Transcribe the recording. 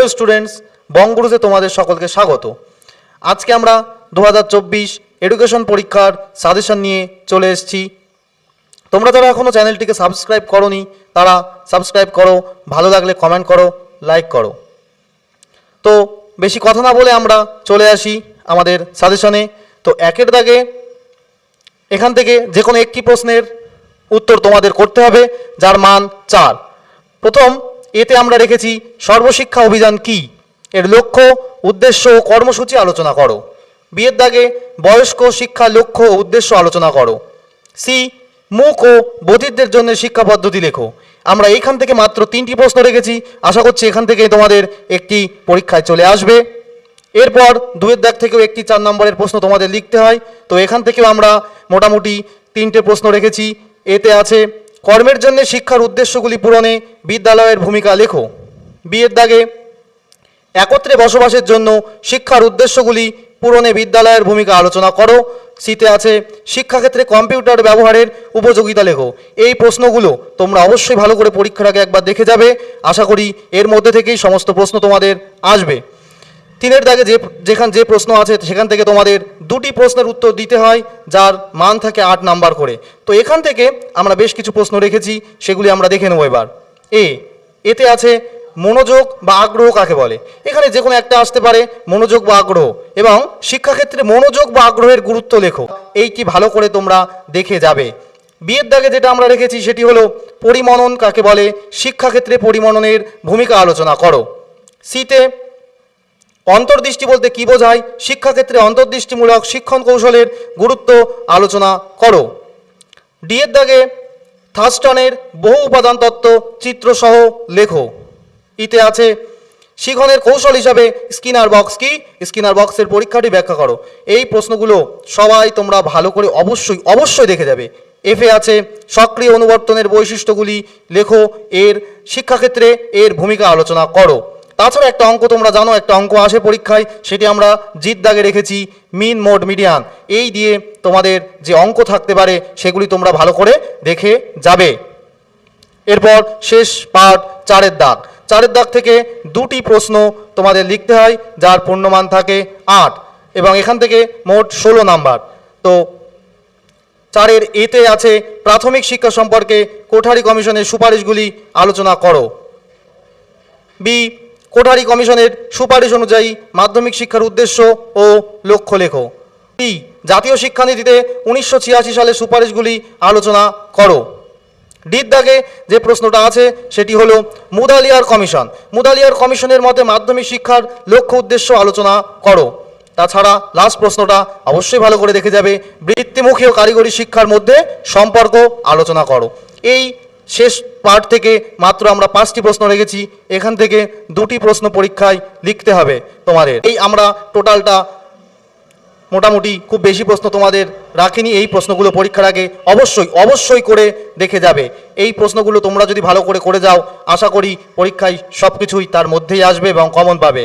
Hello students, বঙ্গগুরুতে তোমাদের সকলকে স্বাগত। আজকে আমরা 2024 এডুকেশন পরীক্ষার সাজেশন নিয়ে চলে এসেছি। তোমরা যারা এখনও চ্যানেলটিকে সাবস্ক্রাইব করোনি তারা সাবস্ক্রাইব করো, ভালো লাগলে কমেন্ট করো, লাইক করো। তো বেশি কথা না বলে আমরা চলে আসি আমাদের সাজেশনে। তো একের দাগে এখান থেকে যে কোনো একটি প্রশ্নের উত্তর তোমাদের করতে হবে, যার মান 4। প্রথম এতে আমরা রেখেছি সর্বশিক্ষা অভিযান কি, এর লক্ষ্য, উদ্দেশ্য ও কর্মসূচি আলোচনা করো। বিয়ের দাগে বয়স্ক শিক্ষা লক্ষ্য ও উদ্দেশ্য আলোচনা করো। সি, মূক ও বধিরদের জন্য শিক্ষা পদ্ধতি লেখো। আমরা এইখান থেকে মাত্র 3টি প্রশ্ন রেখেছি, আশা করছি এখান থেকে তোমাদের একটি পরীক্ষায় চলে আসবে। এরপর 2-এর দাগ থেকেও একটি 4 নম্বরের প্রশ্ন তোমাদের লিখতে হয়। তো এখান থেকেও আমরা মোটামুটি 3টে প্রশ্ন রেখেছি। এতে আছে কর্মের জন্য শিক্ষার উদ্দেশ্যগুলি পূরণে বিদ্যালয়ের ভূমিকা লেখো। বিয়ের দাগে একত্রে বসবাসের জন্য শিক্ষার উদ্দেশ্যগুলি পূরণে বিদ্যালয়ের ভূমিকা আলোচনা করো। সিতে আছে শিক্ষাক্ষেত্রে কম্পিউটার ব্যবহারের উপযোগিতা লেখো। এই প্রশ্নগুলো তোমরা অবশ্যই ভালো করে পরীক্ষার আগে একবার দেখে যাবে, আশা করি এর মধ্যে থেকেই সমস্ত প্রশ্ন তোমাদের আসবে। 3-এর দাগে যে প্রশ্ন আছে সেখান থেকে তোমাদের 2টি প্রশ্নের উত্তর দিতে হয়, যার মান থাকে 8 নাম্বার করে। তো এখান থেকে আমরা বেশ কিছু প্রশ্ন রেখেছি, সেগুলি আমরা দেখে নেব এবার। এতে আছে মনোযোগ বা আগ্রহ কাকে বলে। এখানে যে কোনো একটা আসতে পারে, মনোযোগ বা আগ্রহ, এবং শিক্ষাক্ষেত্রে মনোযোগ বা আগ্রহের গুরুত্ব লেখো। এইটি ভালো করে তোমরা দেখে যাবে। বিয়ের দাগে যেটা আমরা রেখেছি সেটি হলো পরিমনন কাকে বলে, শিক্ষাক্ষেত্রে পরিমননের ভূমিকা আলোচনা করো। সিতে অন্তর্দৃষ্টি বলতে কী বোঝায়, শিক্ষাক্ষেত্রে অন্তর্দৃষ্টিমূলক শিক্ষণ কৌশলের গুরুত্ব আলোচনা করো। ডিয়ের দাগে থার্স্টনের বহু উপাদান তত্ত্ব চিত্রসহ লেখো। ইতে আছে শিখনের কৌশল হিসাবে স্কিনার বক্স কি, স্কিনার বক্সের পরীক্ষাটি ব্যাখ্যা করো। এই প্রশ্নগুলো সবাই তোমরা ভালো করে অবশ্যই দেখে যাবে। এফে আছে সক্রিয় অনুবর্তনের বৈশিষ্ট্যগুলি লেখো, এর শিক্ষাক্ষেত্রে এর ভূমিকা আলোচনা করো। তাছাড়া একটা অঙ্ক তোমরা জানো, একটা অঙ্ক আসে পরীক্ষায়, সেটি আমরা জিত দাগে রেখেছি মিন মোড মিডিয়ান। এই দিয়ে তোমাদের যে অঙ্ক থাকতে পারে সেগুলি তোমরা ভালো করে দেখে যাবে। এরপর শেষ পার্ট 4-এর দাগ। 4-এর দাগ থেকে 2টি প্রশ্ন তোমাদের লিখতে হয়, যার পূর্ণমান থাকে 8, এবং এখান থেকে মোট 16 নাম্বার। তো 4-এর এতে আছে প্রাথমিক শিক্ষা সম্পর্কে কোঠারি কমিশনের সুপারিশগুলি আলোচনা করো। বি, কোঠারি কমিশনের সুপারিশ অনুযায়ী মাধ্যমিক শিক্ষার উদ্দেশ্য ও লক্ষ্য লেখো। সি, জাতীয় শিক্ষানীতিতে 1986 সালের সুপারিশগুলি আলোচনা করো। ডির দাগে যে প্রশ্নটা আছে সেটি হলো মুদালিয়ার কমিশন। মুদালিয়ার কমিশনের মতে মাধ্যমিক শিক্ষার লক্ষ্য উদ্দেশ্য আলোচনা করো। তাছাড়া লাস্ট প্রশ্নটা অবশ্যই ভালো করে দেখে যাবে, বৃত্তিমুখী ও কারিগরি শিক্ষার মধ্যে সম্পর্ক আলোচনা করো। এই শেষ পার্ট থেকে মাত্র আমরা 5টি প্রশ্ন রেখেছি, এখান থেকে 2টি প্রশ্ন পরীক্ষায় লিখতে হবে তোমাদের। এই আমরা টোটালটা মোটামুটি খুব বেশি প্রশ্ন তোমাদের রাখিনি। এই প্রশ্নগুলো পরীক্ষার আগে অবশ্যই করে দেখে যাবে। এই প্রশ্নগুলো তোমরা যদি ভালো করে যাও, আশা করি পরীক্ষায় সব কিছুই তার মধ্যেই আসবে এবং কমন পাবে।